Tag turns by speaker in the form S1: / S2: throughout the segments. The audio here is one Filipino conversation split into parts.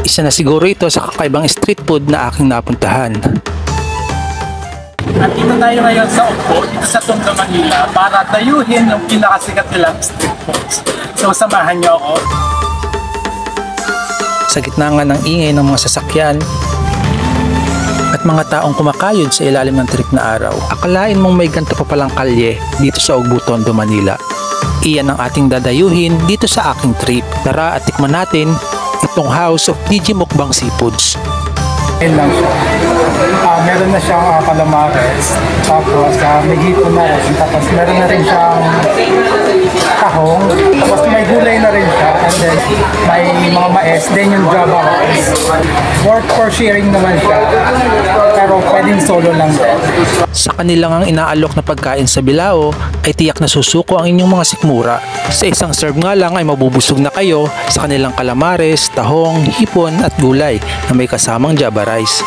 S1: Isa na siguro ito sa kakaibang street food na aking napuntahan.
S2: At dito tayo ngayon sa Ugbo, dito sa Tondo, Manila, para dayuhin yung pinakasikat nilang street foods. So samahan niyo ako.
S1: Sa gitna nga ng ingay ng mga sasakyan at mga taong kumakayod sa ilalim ng trip na araw, akalain mong may ganito pa palang kalye dito sa Ugbo, Tondo, Manila. Iyan ang ating dadayuhin dito sa aking trip. Tara at tikman natin itong House of DJ Mukbang Seafoods.
S2: Ayan lang siya. Meron na siyang calamares, tapos may hipon na rin, tapos meron na rin siyang tahong, tapos may gulay na rin siya, and then may mga mais, then yung java rice. Worth for sharing naman siya, pero pwedeng solo lang din.
S1: Sa kanilang ang inaalok na pagkain sa Bilao ay tiyak na susuko ang inyong mga sikmura. Sa isang serve nga lang ay mabubusog na kayo sa kanilang calamares, tahong, hipon at gulay na may kasamang java rice.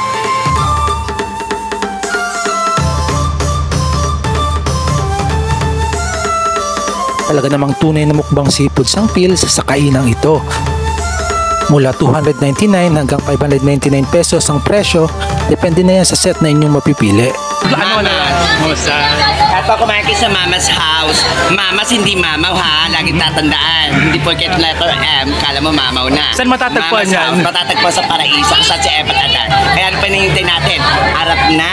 S1: Talaga namang tunay na mukbang seafoods ang feels sa kainang ito. Mula 299 hanggang 599 pesos ang presyo, depende na yan sa set na inyong mapipili.
S3: Ano na lang? Musa. Ako kumain sa Mama's House. Mama's hindi mamaw ha. Lagi tatandaan. Hindi porket letter M, kala mo mamaw na.
S2: Saan matatagpuan
S3: Mama's
S2: yan?
S3: House, matatagpuan sa Paraiso kung saan si Epat Adan. Kaya ano pa hinihintay natin? Harap na.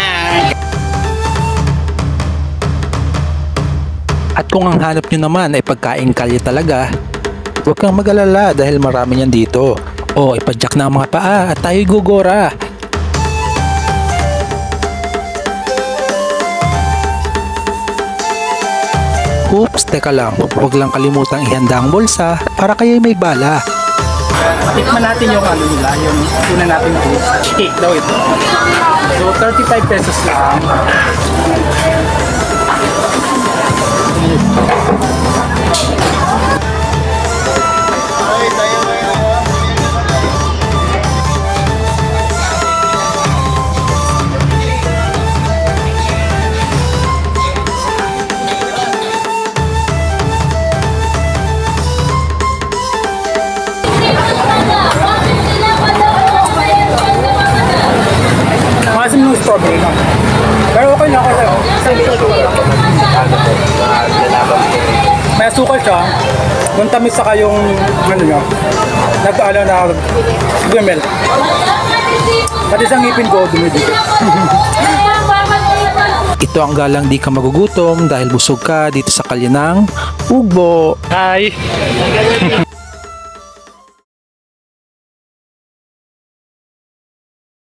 S1: At kung ang hanap nyo naman ay pagkain kalye talaga, huwag kang mag-alala dahil marami niyan dito. O ipadyak na ang mga paa at tayo'y gugora. Oops, teka lang, huwag lang kalimutang ihanda ang bulsa para kayo'y may bala.
S2: Tikman natin yung ano nila, yung una natin na cake daw ito. So 35 pesos lang. Maasim yung strawberry lang. Pero okay na ako sa'yo. May asukal siya. Yung tamis saka yung ano nyo. Nagpaala na gumel. Pati sa ngipin ko, dumidikit.
S1: Ito ang galang di ka magugutom dahil busog ka dito sa kalye ng Ugbo.
S2: Hi!